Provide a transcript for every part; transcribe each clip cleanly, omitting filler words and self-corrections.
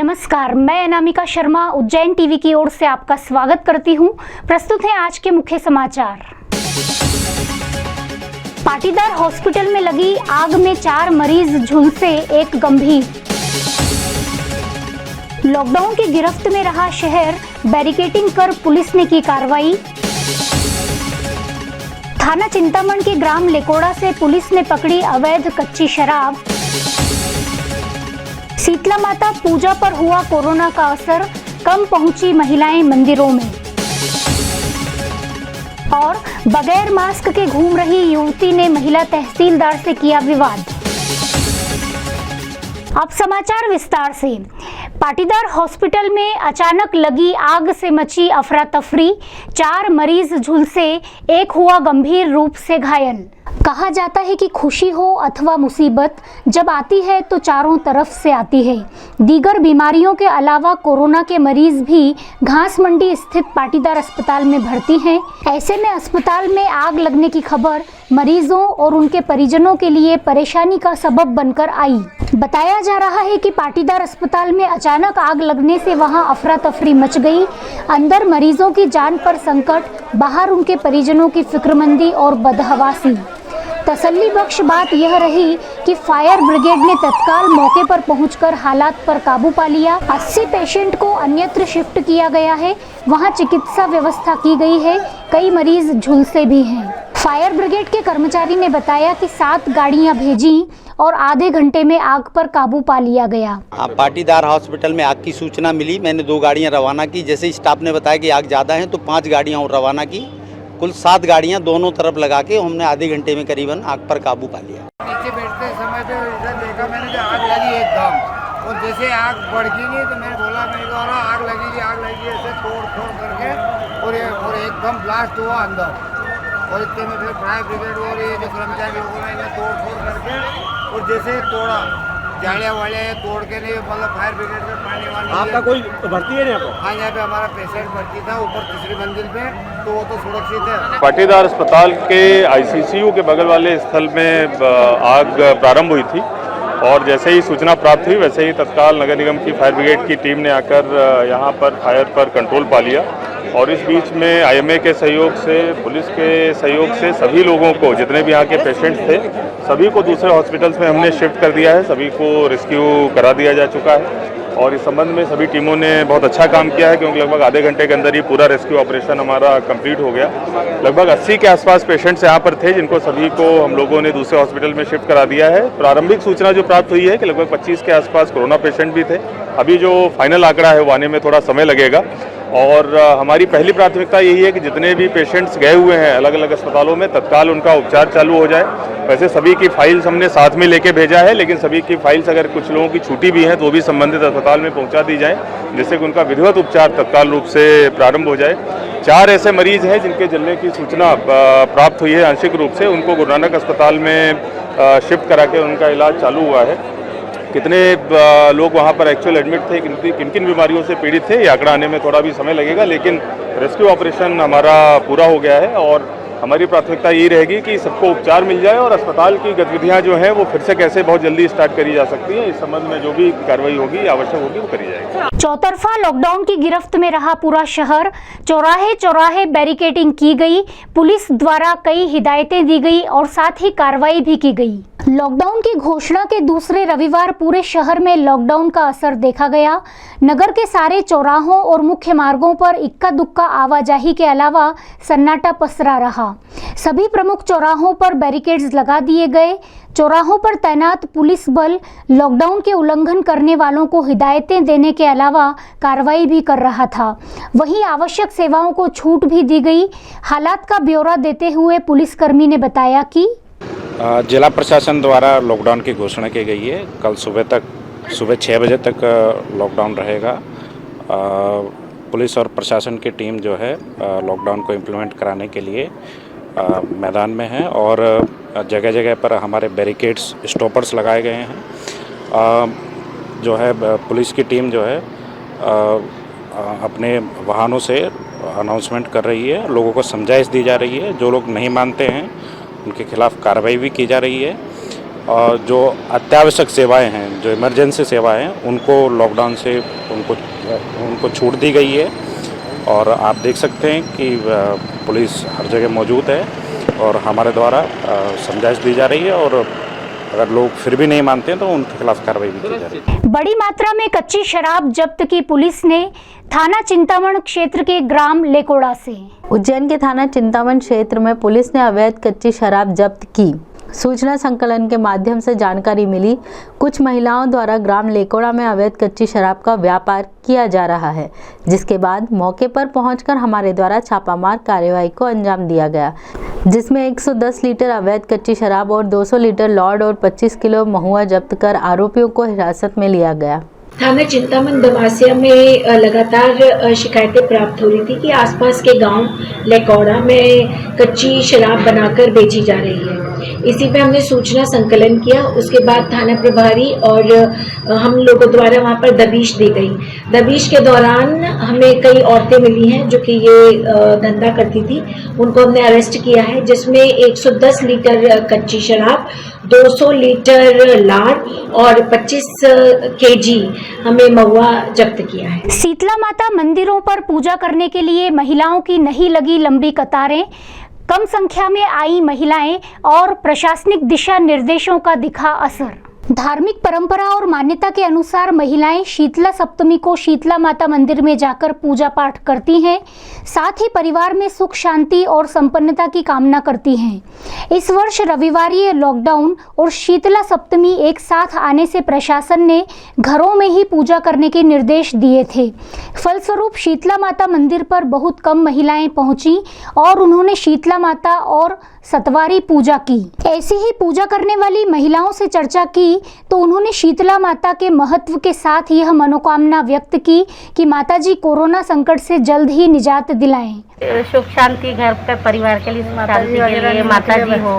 नमस्कार, मैं अनामिका शर्मा उज्जैन टीवी की ओर से आपका स्वागत करती हूं। प्रस्तुत है आज के मुख्य समाचार। पाटीदार हॉस्पिटल में लगी आग में 4 मरीज झुलसे, 1 गंभीर। लॉकडाउन की गिरफ्त में रहा शहर, बैरिकेडिंग कर पुलिस ने की कार्रवाई। थाना चिंतामण के ग्राम लेकोड़ा से पुलिस ने पकड़ी अवैध कच्ची शराब। शीतला माता पूजा पर हुआ कोरोना का असर, कम पहुंची महिलाएं मंदिरों में। और बगैर मास्क के घूम रही युवती ने महिला तहसीलदार से किया विवाद। अब समाचार विस्तार से। पाटीदार हॉस्पिटल में अचानक लगी आग से मची अफरा तफरी, 4 मरीज झुलसे, 1 हुआ गंभीर रूप से घायल। कहा जाता है कि खुशी हो अथवा मुसीबत जब आती है तो चारों तरफ से आती है। दीगर बीमारियों के अलावा कोरोना के मरीज भी घास मंडी स्थित पाटीदार अस्पताल में भर्ती हैं। ऐसे में अस्पताल में आग लगने की खबर मरीजों और उनके परिजनों के लिए परेशानी का सबब बनकर आई। बताया जा रहा है कि पाटीदार अस्पताल में अचानक आग लगने से वहां अफरा तफरी मच गई। अंदर मरीजों की जान पर संकट, बाहर उनके परिजनों की फिक्रमंदी और बदहवासी। तसल्ली बख्श बात यह रही कि फायर ब्रिगेड ने तत्काल मौके पर पहुंचकर हालात पर काबू पा लिया। 80 पेशेंट को अन्यत्र शिफ्ट किया गया है, वहां चिकित्सा व्यवस्था की गई है। कई मरीज झुलसे भी हैं। फायर ब्रिगेड के कर्मचारी ने बताया कि 7 गाड़ियां भेजी और आधे घंटे में आग पर काबू पा लिया गया। पाटीदार हॉस्पिटल में आग की सूचना मिली, मैंने 2 गाड़ियां रवाना की। जैसे स्टाफ ने बताया कि आग ज़्यादा है तो 5 गाड़ियां और रवाना की। कुल 7 गाड़ियां दोनों तरफ लगा के हमने आधे घंटे में करीबन आग पर काबू पा लिया। नीचे बैठते समय पे इधर देखा मैंने कि आग लगी एकदम, और जैसे आग बढ़ गई तो मैंने बोला आग लगी ऐसे तोड़ करके और एकदम ब्लास्ट हुआ अंदर। और इतने में फिर फायर ब्रिगेड और ये जो कर्मचारी लोगों ने तोड़ करके और जैसे तोड़ा जालियाँ वालियाँ तोड़ के नहीं, मतलब फायर ब्रिगेड में पानी वानी। आपका कोई भर्ती है यहाँ पर? हाँ, यहाँ पे हमारा पेशेंट भर्ती था ऊपर 3री मंजिल पे, तो वो तो सुरक्षित है। पाटीदार अस्पताल के आईसीसीयू के बगल वाले स्थल में आग प्रारंभ हुई थी और जैसे ही सूचना प्राप्त हुई वैसे ही तत्काल नगर निगम की फायर ब्रिगेड की टीम ने आकर यहाँ पर फायर पर कंट्रोल पा लिया। और इस बीच में आईएमए के सहयोग से, पुलिस के सहयोग से सभी लोगों को, जितने भी यहाँ के पेशेंट्स थे, सभी को दूसरे हॉस्पिटल्स में हमने शिफ्ट कर दिया है। सभी को रेस्क्यू करा दिया जा चुका है और इस संबंध में सभी टीमों ने बहुत अच्छा काम किया है, क्योंकि लगभग आधे घंटे के अंदर ही पूरा रेस्क्यू ऑपरेशन हमारा कंप्लीट हो गया। लगभग 80 के आसपास पेशेंट्स यहाँ पर थे, जिनको सभी को हम लोगों ने दूसरे हॉस्पिटल में शिफ्ट करा दिया है। प्रारंभिक सूचना जो प्राप्त हुई है कि लगभग 25 के आसपास कोरोना पेशेंट भी थे। अभी जो फाइनल आंकड़ा है वो आने में थोड़ा समय लगेगा और हमारी पहली प्राथमिकता यही है कि जितने भी पेशेंट्स गए हुए हैं अलग अलग अस्पतालों में, तत्काल उनका उपचार चालू हो जाए। वैसे सभी की फाइल्स हमने साथ में लेके भेजा है, लेकिन सभी की फाइल्स अगर कुछ लोगों की छूटी भी हैं तो वो भी संबंधित अस्पताल में पहुंचा दी जाए, जिससे कि उनका विधिवत उपचार तत्काल रूप से प्रारंभ हो जाए। 4 ऐसे मरीज हैं जिनके जलने की सूचना प्राप्त हुई है आंशिक रूप से, उनको गुरु नानक अस्पताल में शिफ्ट करा के उनका इलाज चालू हुआ है। कितने लोग वहाँ पर एक्चुअल एडमिट थे, किन किन बीमारियों से पीड़ित थे, ये आंकड़ा आने में थोड़ा भी समय लगेगा, लेकिन रेस्क्यू ऑपरेशन हमारा पूरा हो गया है और हमारी प्राथमिकता यही रहेगी कि सबको उपचार मिल जाए और अस्पताल की गतिविधियां जो हैं वो फिर से कैसे बहुत जल्दी स्टार्ट करी जा सकती हैं, इस संबंध में जो भी कार्रवाई होगी, आवश्यक होगी, वो करी जाएगी। चौतरफा लॉकडाउन की गिरफ्त में रहा पूरा शहर, चौराहे चौराहे बैरिकेडिंग की गई, पुलिस द्वारा कई हिदायतें दी गई और साथ ही कार्रवाई भी की गई। लॉकडाउन की घोषणा के दूसरे रविवार पूरे शहर में लॉकडाउन का असर देखा गया। नगर के सारे चौराहों और मुख्य मार्गों पर इक्का दुक्का आवाजाही के अलावा सन्नाटा पसरा रहा। सभी प्रमुख चौराहों पर बैरिकेड्स लगा दिए गए। चौराहों पर तैनात पुलिस बल लॉकडाउन के उल्लंघन करने वालों को हिदायतें देने के अलावा कार्रवाई भी कर रहा था। वहीं आवश्यक सेवाओं को छूट भी दी गई। हालात का ब्यौरा देते हुए पुलिसकर्मी ने बताया कि जिला प्रशासन द्वारा लॉकडाउन की घोषणा की गई है। कल सुबह 6 बजे तक लॉकडाउन रहेगा। पुलिस और प्रशासन की टीम जो है लॉकडाउन को इम्प्लीमेंट कराने के लिए मैदान में है और जगह जगह पर हमारे बैरिकेड्स, स्टॉपर्स लगाए गए हैं। जो है पुलिस की टीम जो है अपने वाहनों से अनाउंसमेंट कर रही है, लोगों को समझाइश दी जा रही है। जो लोग नहीं मानते हैं उनके खिलाफ कार्रवाई भी की जा रही है। जो अत्यावश्यक सेवाएं हैं, जो इमरजेंसी सेवाएं हैं, उनको लॉकडाउन से उनको छूट दी गई है। और आप देख सकते हैं कि पुलिस हर जगह मौजूद है और हमारे द्वारा समझाइश दी जा रही है, और अगर लोग फिर भी नहीं मानते हैं तो उनके खिलाफ कार्रवाई भी की जा रही है। बड़ी मात्रा में कच्ची शराब जब्त की पुलिस ने थाना चिंतामण क्षेत्र के ग्राम लेकोड़ा से। उज्जैन के थाना चिंतामण क्षेत्र में पुलिस ने अवैध कच्ची शराब जब्त की। सूचना संकलन के माध्यम से जानकारी मिली, कुछ महिलाओं द्वारा ग्राम लेकोड़ा में अवैध कच्ची शराब का व्यापार किया जा रहा है, जिसके बाद मौके पर पहुंचकर हमारे द्वारा छापामार कार्यवाही को अंजाम दिया गया, जिसमें 110 लीटर अवैध कच्ची शराब और 200 लीटर लॉर्ड और 25 किलो महुआ जब्त कर आरोपियों को हिरासत में लिया गया। थाना चिंतामण दमासिया में लगातार शिकायतें प्राप्त हो रही थी कि आसपास के गांव लेकोड़ा में कच्ची शराब बनाकर बेची जा रही है। इसी पे हमने सूचना संकलन किया। उसके बाद थाना प्रभारी और हम लोगों द्वारा वहां पर दबिश दी गई। दबिश के दौरान हमें कई औरतें मिली हैं जो कि ये धंधा करती थी, उनको हमने अरेस्ट किया है, जिसमें 110 लीटर कच्ची शराब, 200 लीटर लार और 25 केजी हमें महुआ जब्त किया है। शीतला माता मंदिरों पर पूजा करने के लिए महिलाओं की नहीं लगी लंबी कतारें, कम संख्या में आई महिलाएं और प्रशासनिक दिशा निर्देशों का दिखा असर। धार्मिक परंपरा और मान्यता के अनुसार महिलाएं शीतला सप्तमी को शीतला माता मंदिर में जाकर पूजा पाठ करती हैं, साथ ही परिवार में सुख शांति और संपन्नता की कामना करती हैं। इस वर्ष रविवारीय लॉकडाउन और शीतला सप्तमी एक साथ आने से प्रशासन ने घरों में ही पूजा करने के निर्देश दिए थे। फलस्वरूप शीतला माता मंदिर पर बहुत कम महिलाएं पहुंची और उन्होंने शीतला माता और सतवारी पूजा की। ऐसी ही पूजा करने वाली महिलाओं से चर्चा की तो उन्होंने शीतला माता के महत्व के साथ यह मनोकामना व्यक्त की कि माताजी कोरोना संकट से जल्द ही निजात दिलाएं। सुख शांति घर पे परिवार के लिए, शांति के लिए माताजी हो,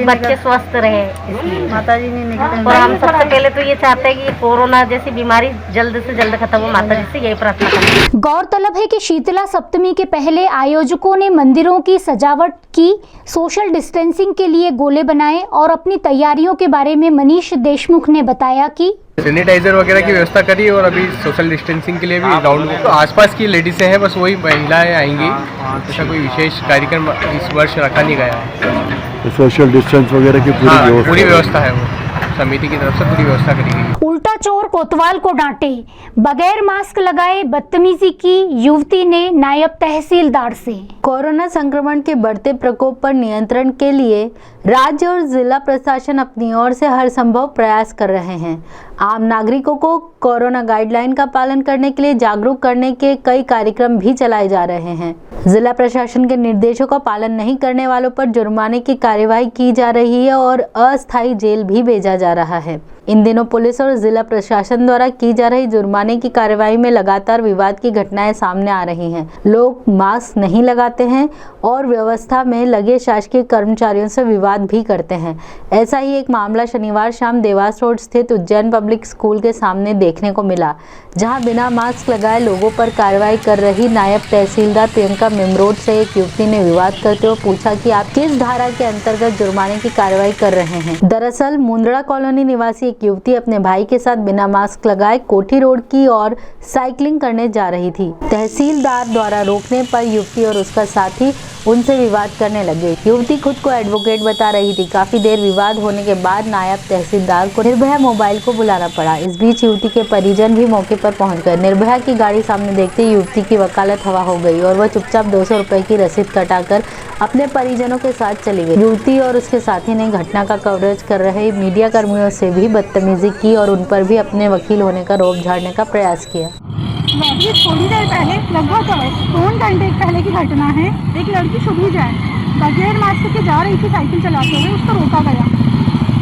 बच्चे स्वस्थ रहे, इसलिए माताजी ने निकले। और हम सबसे पहले तो ये चाहते हैं कि कोरोना जैसी बीमारी जल्द से जल्द खत्म हो, माताजी से यही प्रार्थना करते हैं। गौरतलब है कि शीतला सप्तमी के पहले आयोजकों ने मंदिरों की सजावट की, सोशल डिस्टेंसिंग के लिए गोले बनाए और अपनी तैयारियों के बारे में मनीष देशमुख ने बताया कि सैनिटाइजर वगैरह की व्यवस्था करी और अभी सोशल डिस्टेंसिंग के लिए भी राउंड तो आसपास की लेडीज़ हैं, बस वही महिलाएं आएंगी। ऐसा कोई विशेष कार्यक्रम इस वर्ष रखा नहीं गया है। सोशल डिस्टेंस वगैरह की पूरी व्यवस्था है, वो समिति की तरफ से पूरी व्यवस्था करी गई। उल्टा चोर कोतवाल को डांटे, बगैर मास्क लगाए बदतमीजी की युवती ने नायब तहसीलदार से। कोरोना संक्रमण के बढ़ते प्रकोप पर नियंत्रण के लिए राज्य और जिला प्रशासन अपनी ओर से हर संभव प्रयास कर रहे हैं। आम नागरिकों को कोरोना गाइडलाइन का पालन करने के लिए जागरूक करने के कई कार्यक्रम भी चलाए जा रहे हैं। जिला प्रशासन के निर्देशों का पालन नहीं करने वालों पर जुर्माने की कार्यवाही की जा रही है और अस्थायी जेल भी भेजा जा रहा है। इन दिनों पुलिस और जिला प्रशासन द्वारा की जा रही जुर्माने की कार्यवाही में लगातार विवाद की घटनाएं सामने आ रही हैं। लोग मास्क नहीं लगाते हैं और व्यवस्था में लगे शासकीय कर्मचारियों से विवाद भी करते हैं। ऐसा ही एक मामला शनिवार शाम देवास रोड स्थित उज्जैन पब्लिक स्कूल के सामने देखने को मिला, जहां बिना मास्क लगाए लोगों पर कार्रवाई कर रही नायब तहसीलदार प्रियंका मेमरोड से एक युवती ने विवाद करते हुए पूछा कि आप किस धारा के अंतर्गत जुर्माने की कार्रवाई कर रहे हैं। दरअसल मुंद्रा कॉलोनी निवासी युवती अपने भाई के साथ बिना मास्क लगाए कोठी रोड की ओर साइकिलिंग करने जा रही थी। तहसीलदार द्वारा रोकने पर युवती और उसका साथी उनसे विवाद करने लगे। युवती खुद को एडवोकेट बता रही थी। काफी देर विवाद होने के बाद नायब तहसीलदार को निर्भया मोबाइल को बुलाना पड़ा। इस बीच युवती के परिजन भी मौके पर पहुंच गए। निर्भया की गाड़ी सामने देखते ही युवती की वकालत हवा हो गई और वह चुपचाप 200 रुपए की रसीद कटाकर अपने परिजनों के साथ चली गई। युवती और उसके साथी ने घटना का कवरेज कर रहे मीडिया कर्मियों से भी बदतमीजी की और उन पर भी अपने वकील होने का रोब झाड़ने का प्रयास किया। अभी थोड़ी देर पहले लगभग 2 घंटे पहले की घटना है। एक लड़की शुभी जाए बगैर मास्क के जा रही थी साइकिल चलाते हुए, उसको रोका गया।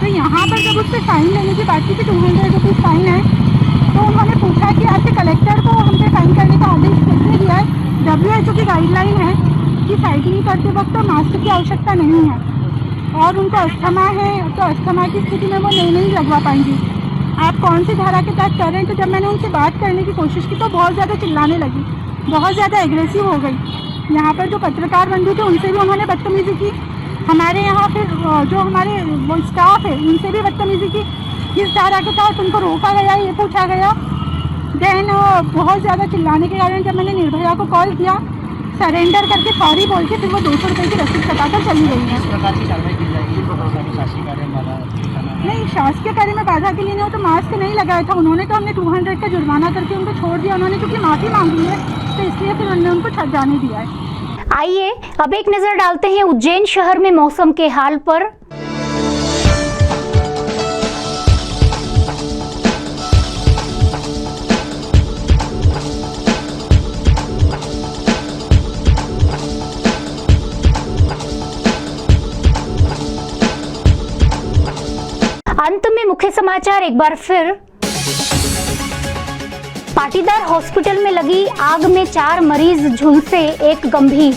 तो यहाँ पर जब उससे फाइन लेने की बात की कि 200 रुपीज़ फाइन है, तो उन्होंने पूछा कि आपके कलेक्टर को हम पे फाइन करने का आदेश किसने दिया है। WHO की गाइडलाइन है कि साइकिलिंग करते वक्त मास्क की आवश्यकता नहीं है और उनको अस्थमा है, तो अस्थमा की स्थिति में वो नहीं लगवा पाएंगी। आप कौन सी धारा के तहत कर रहे हैं। तो जब मैंने उनसे बात करने की कोशिश की तो बहुत ज़्यादा चिल्लाने लगी, बहुत ज़्यादा एग्रेसिव हो गई। यहाँ पर जो पत्रकार बंधु थे उनसे भी उन्होंने बदतमीजी की। हमारे यहाँ फिर जो हमारे वो स्टाफ है उनसे भी बदतमीजी की, किस धारा के तहत उनको रोका गया ये पूछा गया। देन बहुत ज़्यादा चिल्लाने के कारण जब मैंने निर्भया को कॉल किया, सरेंडर करके सॉरी बोल के फिर वो 200 रुपये की रसीद कटाकर चली गई है। नहीं, शासकीय कार्य में बाधा के लिए नहीं हो तो मास्क नहीं लगाया था उन्होंने, तो हमने 200 का जुर्माना करके उनको छोड़ दिया। उन्होंने क्योंकि माफ़ी मांगी है तो इसलिए फिर उन्होंने उनको जाने दिया है। आइए अब एक नजर डालते हैं उज्जैन शहर में मौसम के हाल पर। अंत में मुख्य समाचार एक बार फिर। पाटीदार हॉस्पिटल में लगी आग में 4 मरीज झुलसे, 1 गंभीर।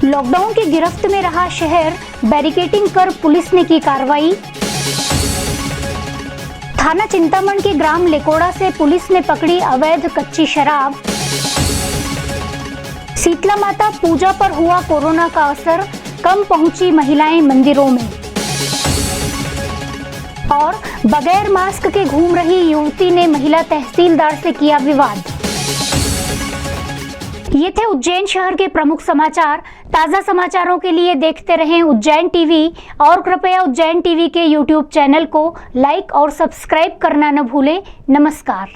लॉकडाउन की गिरफ्त में रहा शहर, बैरिकेडिंग कर पुलिस ने की कार्रवाई। थाना चिंतामण के ग्राम लेकोड़ा से पुलिस ने पकड़ी अवैध कच्ची शराब। शीतला माता पूजा पर हुआ कोरोना का असर, कम पहुंची महिलाएं मंदिरों में। और बगैर मास्क के घूम रही युवती ने महिला तहसीलदार से किया विवाद। ये थे उज्जैन शहर के प्रमुख समाचार। ताजा समाचारों के लिए देखते रहें उज्जैन टीवी और कृपया उज्जैन टीवी के YouTube चैनल को लाइक और सब्सक्राइब करना न भूलें। नमस्कार।